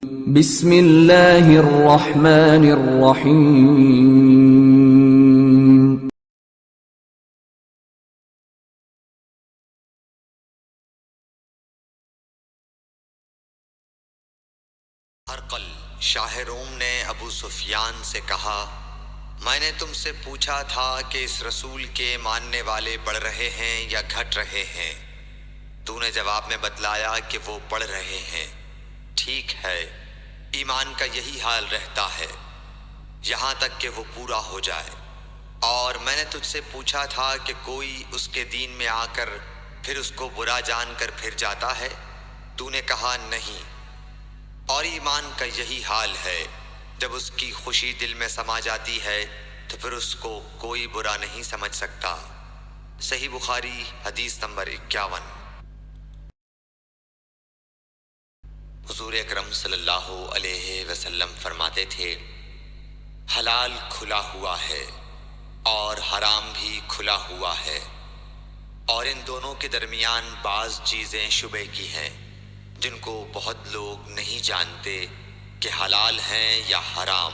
بسم اللہ الرحمن الرحیم۔ ہرقل شاہ روم نے ابو سفیان سے کہا، میں نے تم سے پوچھا تھا کہ اس رسول کے ماننے والے بڑھ رہے ہیں یا گھٹ رہے ہیں؟ تو نے جواب میں بتلایا کہ وہ بڑھ رہے ہیں۔ ٹھیک ہے، ایمان کا یہی حال رہتا ہے یہاں تک کہ وہ پورا ہو جائے۔ اور میں نے تجھ سے پوچھا تھا کہ کوئی اس کے دین میں آ کر پھر اس کو برا جان کر پھر جاتا ہے؟ تو نے کہا نہیں۔ اور ایمان کا یہی حال ہے، جب اس کی خوشی دل میں سما جاتی ہے تو پھر اس کو کوئی برا نہیں سمجھ سکتا۔ صحیح بخاری حدیث نمبر 51۔ حضور اکرم صلی اللہ علیہ وسلم فرماتے تھے، حلال کھلا ہوا ہے اور حرام بھی کھلا ہوا ہے، اور ان دونوں کے درمیان بعض چیزیں شبے کی ہیں جن کو بہت لوگ نہیں جانتے کہ حلال ہیں یا حرام۔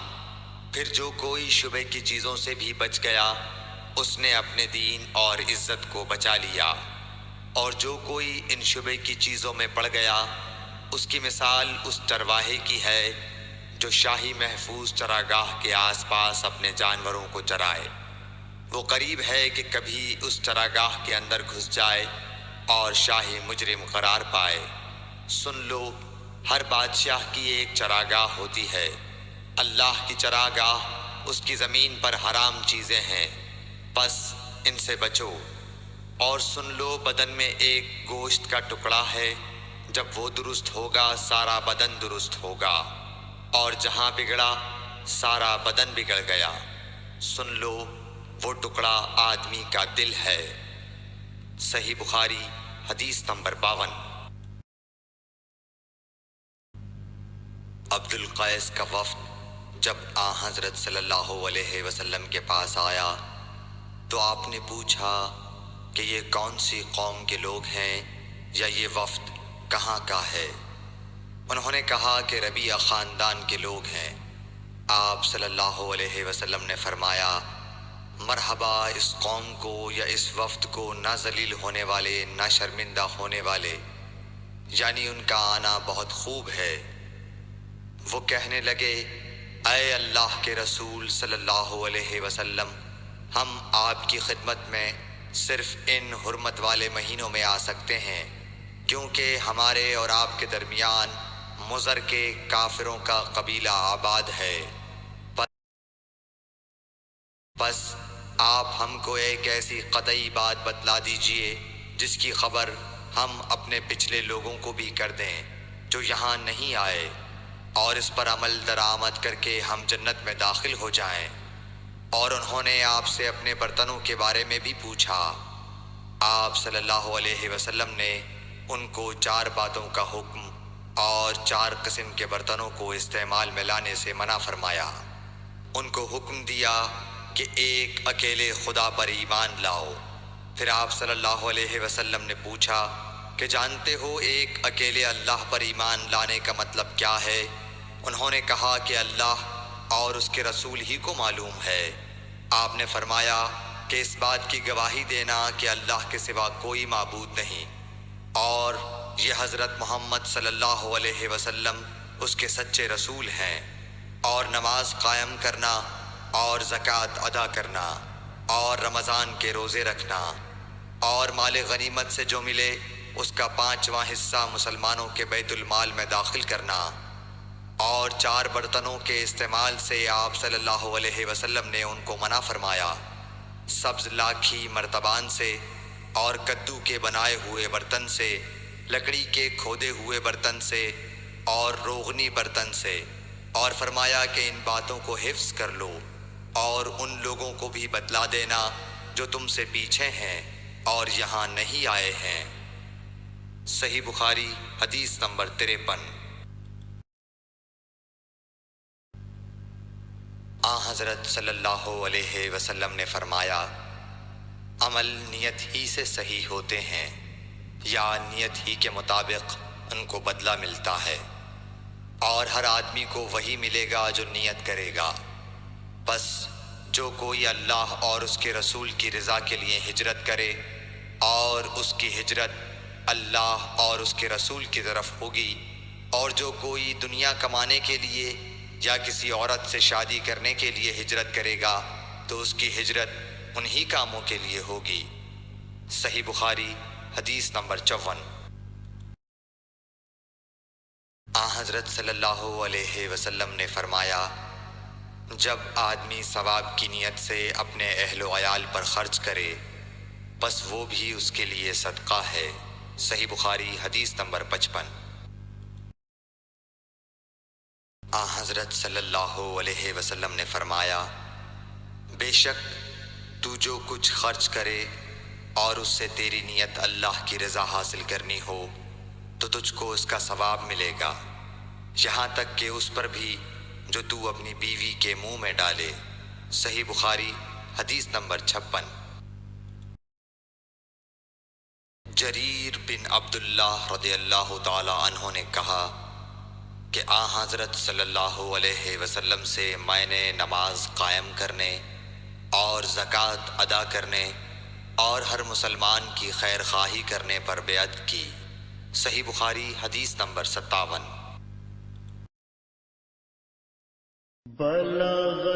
پھر جو کوئی شبے کی چیزوں سے بھی بچ گیا اس نے اپنے دین اور عزت کو بچا لیا، اور جو کوئی ان شبے کی چیزوں میں پڑ گیا اس کی مثال اس چرواہے کی ہے جو شاہی محفوظ چراگاہ کے آس پاس اپنے جانوروں کو چرائے۔ وہ قریب ہے کہ کبھی اس چراگاہ کے اندر گھس جائے اور شاہی مجرم قرار پائے۔ سن لو، ہر بادشاہ کی ایک چراگاہ ہوتی ہے، اللہ کی چراگاہ اس کی زمین پر حرام چیزیں ہیں، بس ان سے بچو۔ اور سن لو، بدن میں ایک گوشت کا ٹکڑا ہے، جب وہ درست ہوگا سارا بدن درست ہوگا، اور جہاں بگڑا سارا بدن بگڑ گیا۔ سن لو، وہ ٹکڑا آدمی کا دل ہے۔ صحیح بخاری حدیث نمبر 52۔ عبد القیس کا وفد جب حضرت صلی اللہ علیہ وسلم کے پاس آیا تو آپ نے پوچھا کہ یہ کون سی قوم کے لوگ ہیں یا یہ وفد کہاں کا ہے؟ انہوں نے کہا کہ ربیعہ خاندان کے لوگ ہیں۔ آپ صلی اللہ علیہ وسلم نے فرمایا، مرحبا اس قوم کو یا اس وفد کو، نہ ذلیل ہونے والے نہ شرمندہ ہونے والے، یعنی ان کا آنا بہت خوب ہے۔ وہ کہنے لگے، اے اللہ کے رسول صلی اللہ علیہ وسلم، ہم آپ کی خدمت میں صرف ان حرمت والے مہینوں میں آ سکتے ہیں، کیونکہ ہمارے اور آپ کے درمیان مضر کے کافروں کا قبیلہ آباد ہے۔ بس آپ ہم کو ایک ایسی قطعی بات بتلا دیجئے جس کی خبر ہم اپنے پچھلے لوگوں کو بھی کر دیں جو یہاں نہیں آئے، اور اس پر عمل درآمد کر کے ہم جنت میں داخل ہو جائیں۔ اور انہوں نے آپ سے اپنے برتنوں کے بارے میں بھی پوچھا۔ آپ صلی اللہ علیہ وسلم نے ان کو 4 باتوں کا حکم اور 4 قسم کے برتنوں کو استعمال میں لانے سے منع فرمایا۔ ان کو حکم دیا کہ ایک اکیلے خدا پر ایمان لاؤ۔ پھر آپ صلی اللہ علیہ وسلم نے پوچھا کہ جانتے ہو ایک اکیلے اللہ پر ایمان لانے کا مطلب کیا ہے؟ انہوں نے کہا کہ اللہ اور اس کے رسول ہی کو معلوم ہے۔ آپ نے فرمایا کہ اس بات کی گواہی دینا کہ اللہ کے سوا کوئی معبود نہیں، اور یہ حضرت محمد صلی اللہ علیہ وسلم اس کے سچے رسول ہیں، اور نماز قائم کرنا اور زکوٰۃ ادا کرنا اور رمضان کے روزے رکھنا، اور مال غنیمت سے جو ملے اس کا 5واں حصہ مسلمانوں کے بیت المال میں داخل کرنا۔ اور 4 برتنوں کے استعمال سے آپ صلی اللہ علیہ وسلم نے ان کو منع فرمایا، سبز لاکھی مرتبان سے، اور کدو کے بنائے ہوئے برتن سے، لکڑی کے کھودے ہوئے برتن سے، اور روغنی برتن سے، اور فرمایا کہ ان باتوں کو حفظ کر لو اور ان لوگوں کو بھی بتلا دینا جو تم سے پیچھے ہیں اور یہاں نہیں آئے ہیں۔ صحیح بخاری حدیث نمبر 53۔ حضرت صلی اللہ علیہ وسلم نے فرمایا، عمل نیت ہی سے صحیح ہوتے ہیں یا نیت ہی کے مطابق ان کو بدلہ ملتا ہے، اور ہر آدمی کو وہی ملے گا جو نیت کرے گا۔ بس جو کوئی اللہ اور اس کے رسول کی رضا کے لیے ہجرت کرے اور اس کی ہجرت اللہ اور اس کے رسول کی طرف ہوگی، اور جو کوئی دنیا کمانے کے لیے یا کسی عورت سے شادی کرنے کے لیے ہجرت کرے گا تو اس کی ہجرت انہی کاموں کے لیے ہوگی۔ صحیح بخاری حدیث نمبر 54۔ حضرت صلی اللہ علیہ وسلم نے فرمایا، جب آدمی ثواب کی نیت سے اپنے اہل و عیال پر خرچ کرے بس وہ بھی اس کے لیے صدقہ ہے۔ صحیح بخاری حدیث نمبر 55۔ حضرت صلی اللہ علیہ وسلم نے فرمایا، بے شک تو جو کچھ خرچ کرے اور اس سے تیری نیت اللہ کی رضا حاصل کرنی ہو تو تجھ کو اس کا ثواب ملے گا، یہاں تک کہ اس پر بھی جو تو اپنی بیوی کے منہ میں ڈالے۔ صحیح بخاری حدیث نمبر 56۔ جریر بن عبداللہ رضی اللہ تعالی عنہ نے کہا کہ حضرت صلی اللہ علیہ وسلم سے میں نے نماز قائم کرنے اور زکوٰۃ ادا کرنے اور ہر مسلمان کی خیر خواہی کرنے پر بیعت کی۔ صحیح بخاری حدیث نمبر 57۔ بلغ